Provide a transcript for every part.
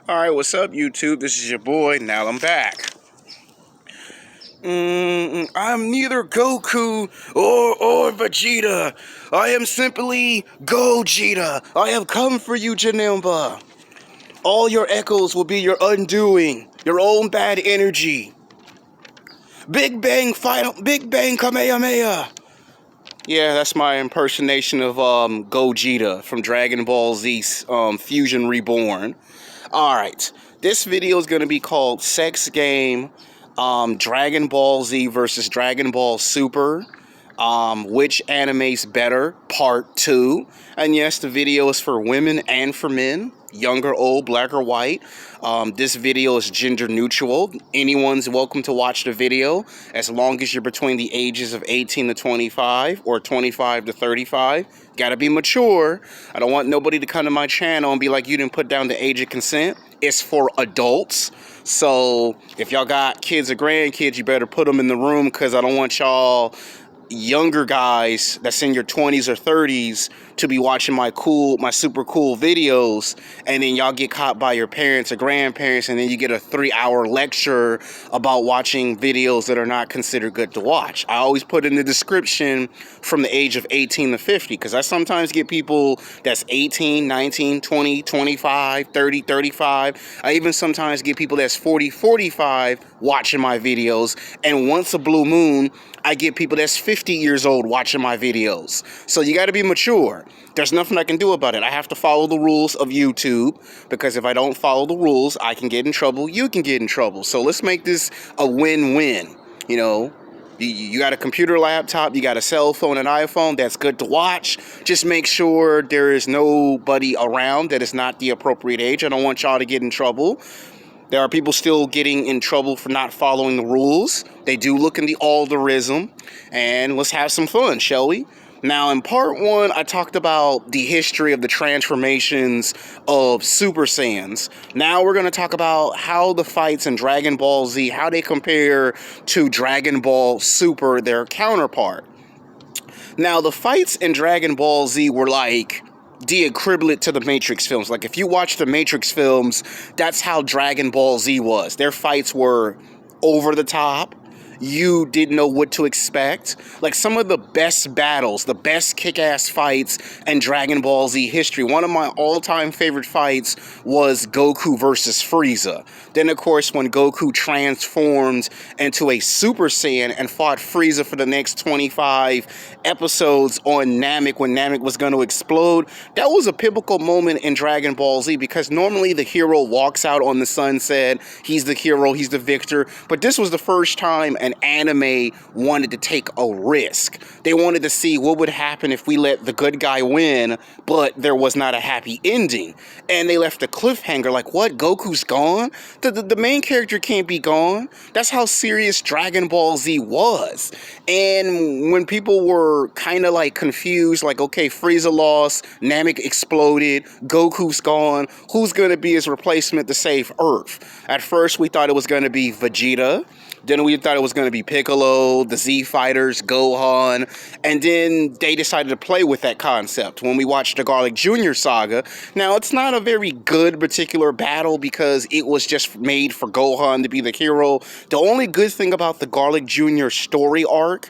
Alright, what's up, YouTube? This is your boy. Now I'm back. I'm neither Goku or Vegeta. I am simply Gogeta. I have come for you, Janemba. All your echoes will be your undoing, your own bad energy. Big Bang Final, Big Bang Kamehameha. Yeah, that's my impersonation of Gogeta from Dragon Ball Z Fusion Reborn. Alright, this video is going to be called Sex Game Dragon Ball Z versus Dragon Ball Super. Which anime's better? Part 2. And yes, the video is for women and for men, young or old, black or white. This video is gender neutral. Anyone's welcome to watch the video as long as you're between the ages of 18 to 25 or 25 to 35. Gotta be mature. I don't want nobody to come to my channel and be like, you didn't put down the age of consent. It's for adults. So if y'all got kids or grandkids, you better put them in the room, because I don't want y'all younger guys that's in your 20s or 30s to be watching my super cool videos, and then y'all get caught by your parents or grandparents, and then you get a 3-hour lecture about watching videos that are not considered good to watch. I always put in the description from the age of 18 to 50, because I sometimes get people that's 18, 19, 20, 25, 30, 35. I even sometimes get people that's 40, 45 watching my videos, and once a blue moon, I get people that's 50 years old watching my videos. So you got to be mature. There's nothing I can do about it. I have to follow the rules of YouTube, because if I don't follow the rules, I can get in trouble. You can get in trouble. So let's make this a win-win. You know, you got a computer, laptop, you got a cell phone, an iPhone, that's good to watch. Just make sure there is nobody around that is not the appropriate age. I don't want y'all to get in trouble. There are people still getting in trouble for not following the rules. They do look in the algorithm, and let's have some fun, shall we? Now, in part 1, I talked about the history of the transformations of Super Saiyans. Now we're going to talk about how the fights in Dragon Ball Z, how they compare to Dragon Ball Super, their counterpart. Now, the fights in Dragon Ball Z were like the equivalent to the Matrix films. Like, if you watch the Matrix films, that's how Dragon Ball Z was. Their fights were over the top. You didn't know what to expect. Like, some of the best battles, the best kick-ass fights in Dragon Ball Z history. One of my all-time favorite fights was Goku versus Feieza. Then, of course, when Goku transformed into a Super Saiyan and fought Feieza for the next 25 episodes on Namek, when Namek was going to explode, that was a pivotal moment in Dragon Ball Z, because normally the hero walks out on the sunset. He's the hero, he's the victor. But this was the first time an anime wanted to take a risk. They wanted to see what would happen if we let the good guy win, but there was not a happy ending. And they left a cliffhanger, like, what, Goku's gone? The main character can't be gone. That's how serious Dragon Ball Z was. And when people were kind of like confused, like, okay, Frieza lost, Namek exploded, Goku's gone, who's going to be his replacement to save Earth? At first, we thought it was going to be Vegeta. Then we thought it was going to be Piccolo, the Z Fighters, Gohan, and then they decided to play with that concept when we watched the Garlic Jr. saga. Now, it's not a very good particular battle, because it was just made for Gohan to be the hero. The only good thing about the Garlic Jr. story arc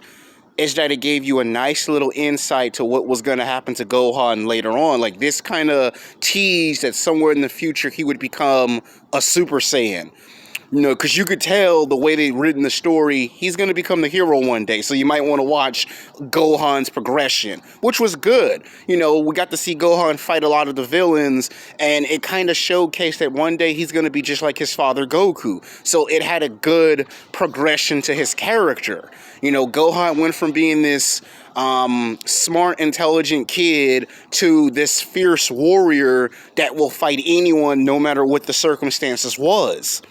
is that it gave you a nice little insight to what was going to happen to Gohan later on. Like, this kind of teased that somewhere in the future he would become a Super Saiyan. You know, because you could tell the way they'd written the story, he's going to become the hero one day. So you might want to watch Gohan's progression, which was good. You know, we got to see Gohan fight a lot of the villains, and it kind of showcased that one day he's going to be just like his father Goku. So it had a good progression to his character. You know, Gohan went from being this smart, intelligent kid to this fierce warrior that will fight anyone no matter what the circumstances was.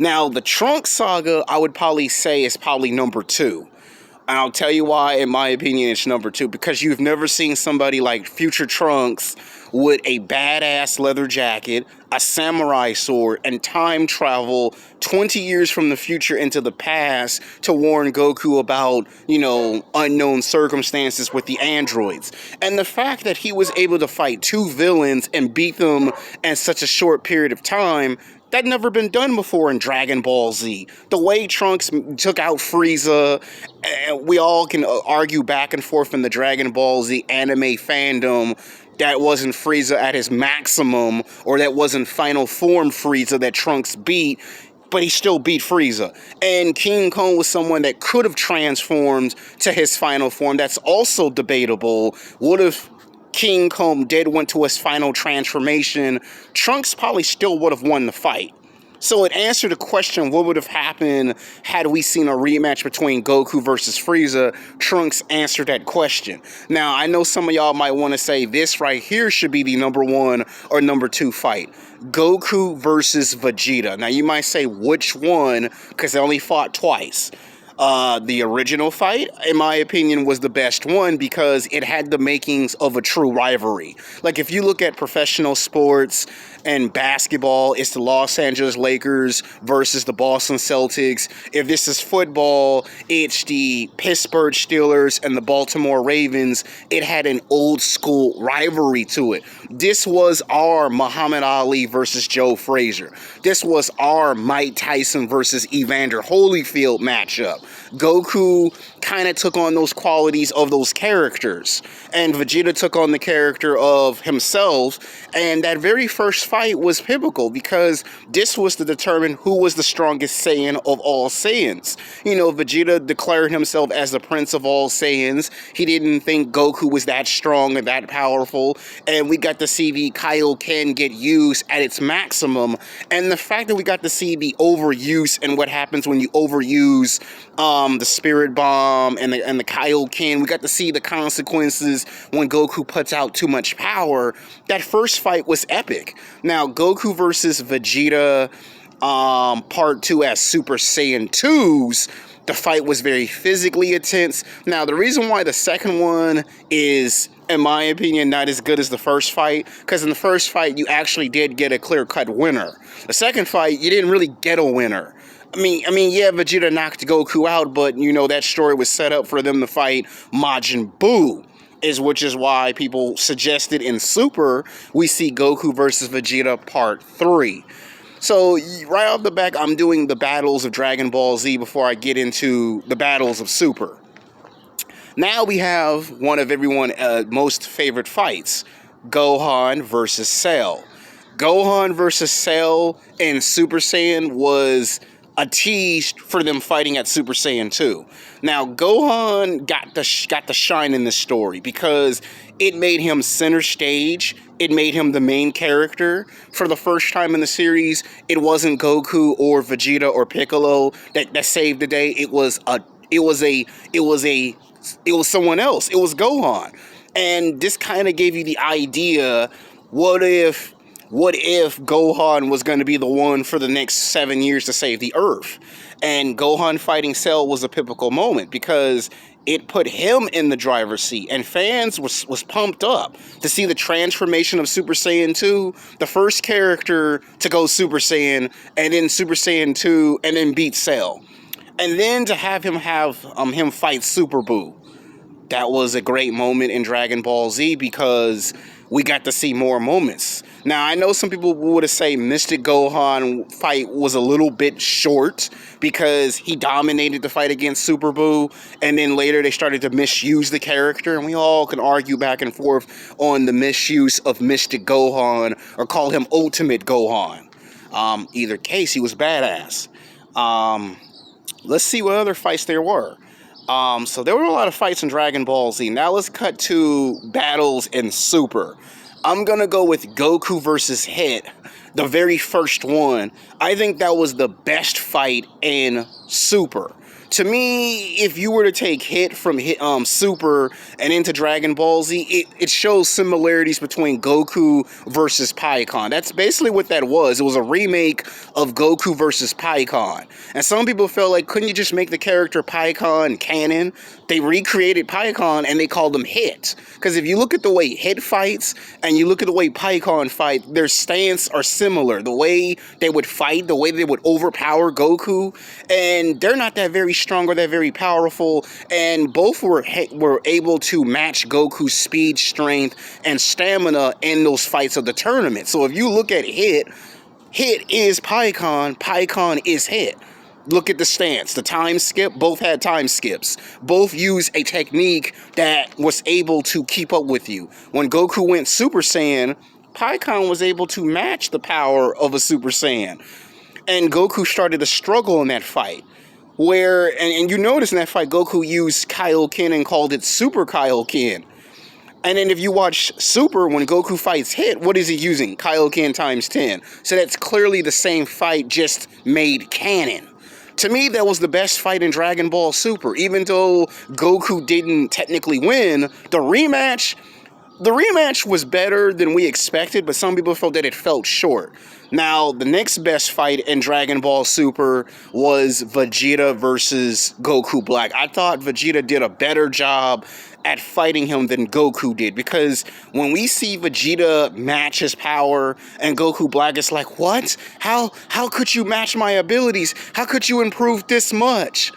Now, the Trunks saga, I would probably say, is probably number 2. And I'll tell you why, in my opinion, it's number 2. Because you've never seen somebody like Future Trunks with a badass leather jacket, a samurai sword, and time travel 20 years from the future into the past to warn Goku about, unknown circumstances with the androids. And the fact that he was able to fight two villains and beat them in such a short period of time, that never been done before in Dragon Ball Z. The way Trunks took out Frieza, and we all can argue back and forth in the Dragon Ball Z anime fandom that wasn't Frieza at his maximum, or that wasn't final form Frieza that Trunks beat, but he still beat Frieza. And King Kong was someone that could have transformed to his final form. That's also debatable. What if King Kong went to his final transformation? Trunks probably still would have won the fight. So it answered the question, what would have happened had we seen a rematch between Goku versus Frieza? Trunks answered that question. Now, I know some of y'all might want to say this right here should be the number 1 or number 2 fight. Goku versus Vegeta. Now, you might say, which one? Because they only fought twice. The original fight, in my opinion, was the best one because it had the makings of a true rivalry. Like, if you look at professional sports and basketball, it's the Los Angeles Lakers versus the Boston Celtics. If this is football, it's the Pittsburgh Steelers and the Baltimore Ravens. It had an old school rivalry to it. This was our Muhammad Ali versus Joe Frazier. This was our Mike Tyson versus Evander Holyfield matchup. Goku kind of took on those qualities of those characters, and Vegeta took on the character of himself, and that very first fight was pivotal because this was to determine who was the strongest Saiyan of all Saiyans. Vegeta declared himself as the Prince of all Saiyans. He didn't think Goku was that strong and that powerful, and we got to see the Kaioken get used at its maximum, and the fact that we got to see the overuse and what happens when you overuse the Spirit Bomb and the Kaioken. We got to see the consequences when Goku puts out too much power. That first fight was epic. Now, Goku versus Vegeta Part 2 as Super Saiyan 2s, the fight was very physically intense. Now, the reason why the second one is, in my opinion, not as good as the first fight, because in the first fight, you actually did get a clear-cut winner. The second fight, you didn't really get a winner. I mean, yeah, Vegeta knocked Goku out, but, that story was set up for them to fight Majin Buu, which is why people suggested in Super, we see Goku versus Vegeta Part 3. So, right off the back, I'm doing the battles of Dragon Ball Z before I get into the battles of Super. Now we have one of everyone's most favorite fights, Gohan versus Cell. Gohan versus Cell in Super Saiyan was a tease for them fighting at Super Saiyan 2. Now, Gohan got the shine in this story because it made him center stage. It made him the main character. For the first time in the series, it wasn't Goku or Vegeta or Piccolo that saved the day. It was someone else. It was Gohan. And this kind of gave you the idea, what if Gohan was going to be the one for the next 7 years to save the Earth? And Gohan fighting Cell was a pivotal moment because it put him in the driver's seat, and fans was pumped up to see the transformation of Super Saiyan 2, the first character to go Super Saiyan, and then Super Saiyan 2, and then beat Cell. And then to have him fight Super Buu. That was a great moment in Dragon Ball Z because we got to see more moments. Now, I know some people would say Mystic Gohan fight was a little bit short because he dominated the fight against Super Buu, and then later they started to misuse the character, and we all can argue back and forth on the misuse of Mystic Gohan or call him Ultimate Gohan. Either case, he was badass. Let's see what other fights there were. So there were a lot of fights in Dragon Ball Z. Now let's cut to battles in Super. I'm going to go with Goku versus Hit, the very first one. I think that was the best fight in Super. To me, if you were to take Hit from Super and into Dragon Ball Z, it shows similarities between Goku versus Pikkon. That's basically what that was. It was a remake of Goku versus Pikkon. And some people felt like, couldn't you just make the character Pikkon canon? They recreated Pikkon and they called him Hit. Because if you look at the way Hit fights and you look at the way Pikkon fight, their stance are similar. The way they would fight, the way they would overpower Goku, and they're not that very strong or that very powerful, and both were able to match Goku's speed, strength, and stamina in those fights of the tournament. So if you look at Hit is Pikkon, Pikkon is Hit. Look at the stance, the time skip, both had time skips. Both used a technique that was able to keep up with you. When Goku went Super Saiyan, Pikkon was able to match the power of a Super Saiyan. And Goku started to struggle in that fight. And you notice in that fight, Goku used Kaioken and called it Super Kaioken. And then if you watch Super, when Goku fights Hit, what is he using? Kaioken times 10. So that's clearly the same fight, just made canon. To me, that was the best fight in Dragon Ball Super. Even though Goku didn't technically win, the rematch was better than we expected, but some people felt that it felt short. Now, the next best fight in Dragon Ball Super was Vegeta versus Goku Black. I thought Vegeta did a better job at fighting him than Goku did, because when we see Vegeta match his power and Goku Black is like, what? How could you match my abilities? How could you improve this much?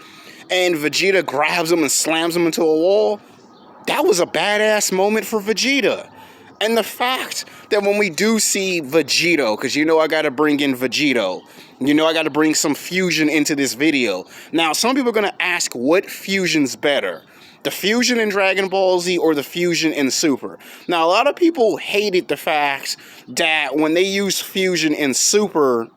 And Vegeta grabs him and slams him into a wall. That was a badass moment for Vegeta. And the fact that when we do see Vegito, because you know I got to bring in Vegito, you know I got to bring some fusion into this video. Now, some people are going to ask, what fusion's better? The fusion in Dragon Ball Z or the fusion in Super? Now, a lot of people hated the fact that when they use fusion in Super,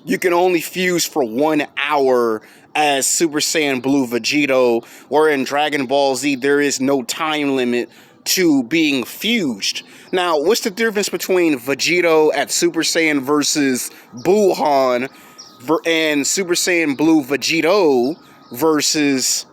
you can only fuse for 1 hour as Super Saiyan Blue Vegito, where in Dragon Ball Z there is no time limit to being fused. Now, what's the difference between Vegito at Super Saiyan versus Gohan and Super Saiyan Blue Vegito versus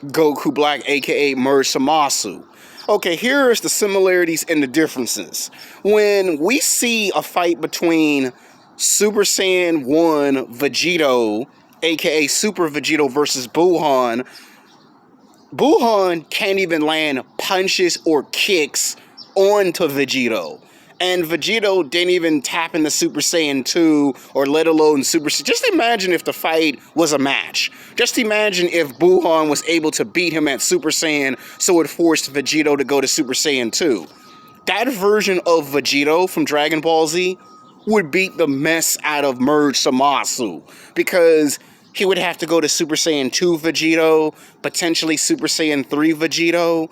Goku Black, aka Merge Zamasu? Okay, here is the similarities and the differences. When we see a fight between Super Saiyan 1 Vegito, aka Super Vegito versus Gohan, Gohan can't even land punches or kicks onto Vegito. And Vegito didn't even tap into Super Saiyan 2 or let alone Super Saiyan. Just imagine if the fight was a match. Just imagine if Gohan was able to beat him at Super Saiyan, so it forced Vegito to go to Super Saiyan 2. That version of Vegito from Dragon Ball Z would beat the mess out of Merge Zamasu, because he would have to go to Super Saiyan 2 Vegito, potentially Super Saiyan 3 Vegito.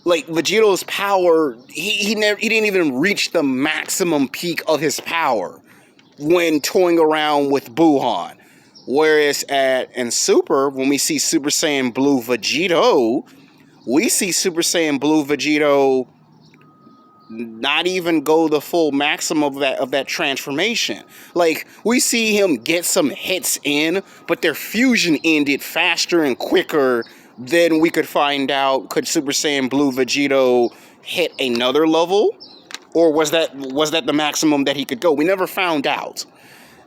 Like, Vegito's power, he didn't even reach the maximum peak of his power when toying around with Gohan. Whereas in Super, when we see Super Saiyan Blue Vegito, we see Super Saiyan Blue Vegito not even go the full maximum of that transformation. Like, we see him get some hits in, but their fusion ended faster and quicker than we could find out. Could Super Saiyan Blue Vegito hit another level? Or was that the maximum that he could go? We never found out.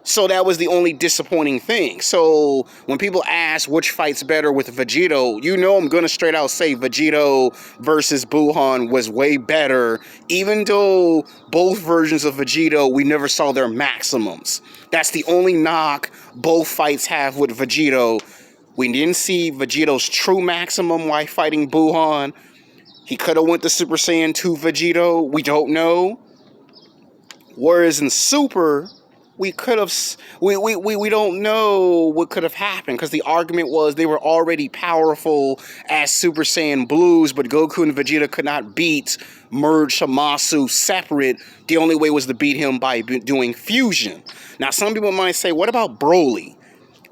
So that was the only disappointing thing. So when people ask which fight's better with Vegito, you know I'm going to straight out say Vegito versus Gohan was way better, even though both versions of Vegito, we never saw their maximums. That's the only knock both fights have with Vegito. We didn't see Vegito's true maximum while fighting Gohan. He could have went to Super Saiyan 2 Vegito. We don't know. Whereas in Super, we don't know what could have happened, because the argument was they were already powerful as Super Saiyan Blues, but Goku and Vegeta could not beat Merge Zamasu separate. The only way was to beat him by doing fusion. Now, some people might say, what about Broly?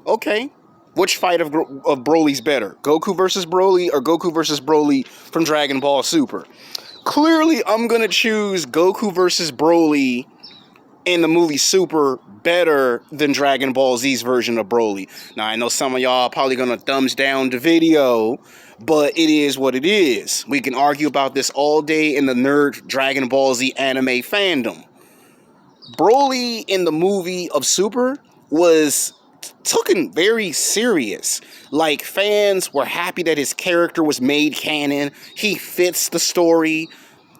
Okay, which fight of Broly's better? Goku versus Broly or Goku versus Broly from Dragon Ball Super? Clearly, I'm going to choose Goku versus Broly in the movie Super better than Dragon Ball Z's version of Broly. Now, I know some of y'all are probably going to thumbs down the video, but it is what it is. We can argue about this all day in the nerd Dragon Ball Z anime fandom. Broly in the movie of Super was taken very serious. Like, fans were happy that his character was made canon. He fits the story.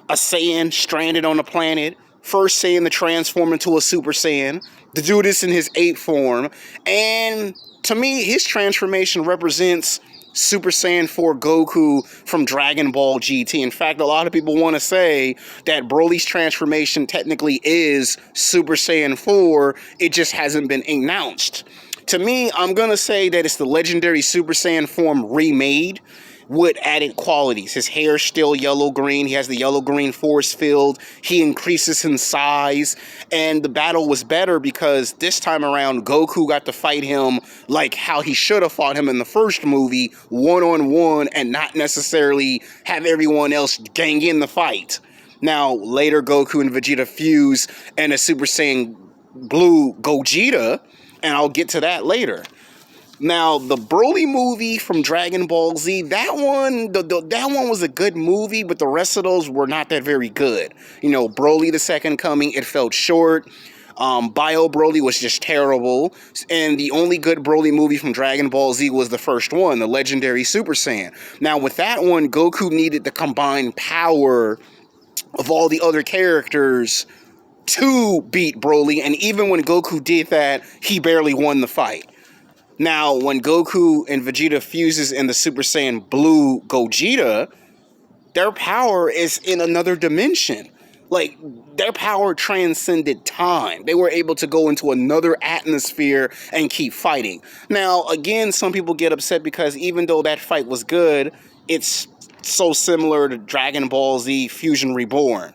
A Saiyan stranded on a planet. First Saiyan to transform into a Super Saiyan. To do this in his 8th form. And to me, his transformation represents Super Saiyan 4 Goku from Dragon Ball GT. In fact, a lot of people want to say that Broly's transformation technically is Super Saiyan 4. It just hasn't been announced. To me, I'm going to say that it's the legendary Super Saiyan form remade with added qualities. His hair's still yellow-green. He has the yellow-green force field. He increases in size. And the battle was better because this time around, Goku got to fight him like how he should have fought him in the first movie, one-on-one, and not necessarily have everyone else gang in the fight. Now, later, Goku and Vegeta fuse and a Super Saiyan Blue Gogeta, and I'll get to that later. Now, the Broly movie from Dragon Ball Z, that one was a good movie, but the rest of those were not that very good. You know, Broly the Second Coming, it felt short. Bio Broly was just terrible. And the only good Broly movie from Dragon Ball Z was the first one, the legendary Super Saiyan. Now, with that one, Goku needed the combined power of all the other characters to beat Broly, and even when Goku did that, he barely won the fight. Now, when Goku and Vegeta fuses in the Super Saiyan Blue Gogeta, their power is in another dimension. Like, their power transcended time. They were able to go into another atmosphere and keep fighting. Now, again, some people get upset because even though that fight was good, it's so similar to Dragon Ball Z Fusion Reborn.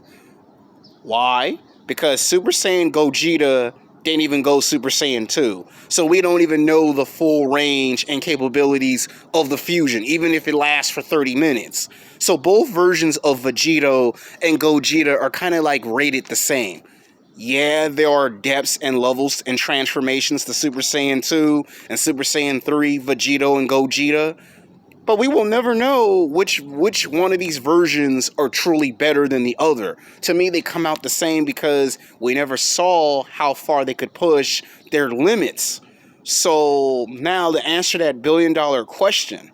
Why? Because Super Saiyan Gogeta didn't even go Super Saiyan 2. So we don't even know the full range and capabilities of the fusion, even if it lasts for 30 minutes. So both versions of Vegeta and Gogeta are kind of like rated the same. Yeah, there are depths and levels and transformations to Super Saiyan 2 and Super Saiyan 3, Vegeta and Gogeta. But we will never know which one of these versions are truly better than the other. To me, they come out the same because we never saw how far they could push their limits. So now to answer that billion-dollar question,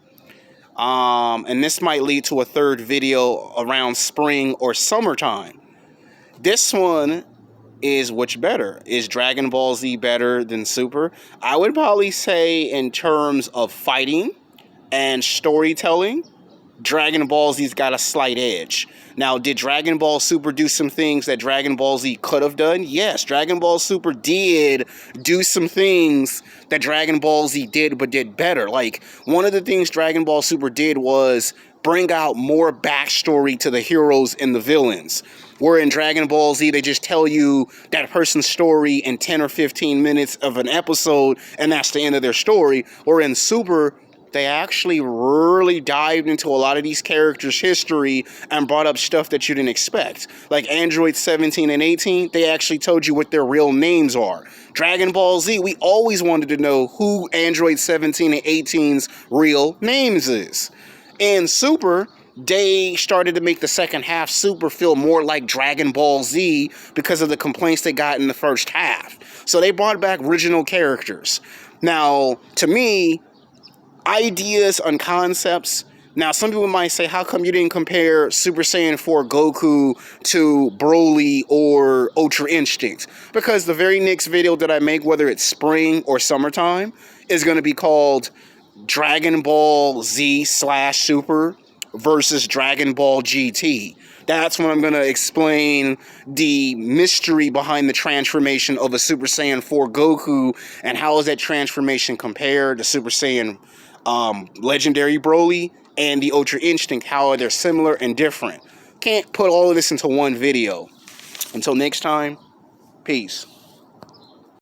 and this might lead to a third video around spring or summertime. This one is which better? Is Dragon Ball Z better than Super? I would probably say in terms of fighting and storytelling, Dragon Ball Z's got a slight edge. Now, did Dragon Ball Super do some things that Dragon Ball Z could have done? Yes, Dragon Ball Super did do some things that Dragon Ball Z did, but did better. Like, one of the things Dragon Ball Super did was bring out more backstory to the heroes and the villains. Where in Dragon Ball Z, they just tell you that person's story in 10 or 15 minutes of an episode, and that's the end of their story. Or in Super, they actually really dived into a lot of these characters' history and brought up stuff that you didn't expect. Like Android 17 and 18, they actually told you what their real names are. Dragon Ball Z, we always wanted to know who Android 17 and 18's real names is. In Super, they started to make the second half Super feel more like Dragon Ball Z because of the complaints they got in the first half. So they brought back original characters. Now, to me, ideas and concepts. Now, some people might say, how come you didn't compare Super Saiyan 4 Goku to Broly or Ultra Instinct? Because the very next video that I make, whether it's spring or summertime, is going to be called Dragon Ball Z/Super versus Dragon Ball GT. That's when I'm going to explain the mystery behind the transformation of a Super Saiyan 4 Goku and how is that transformation compared to Super Saiyan Legendary Broly and the Ultra Instinct. How are they similar and different? Can't put all of this into one video. Until next time, peace.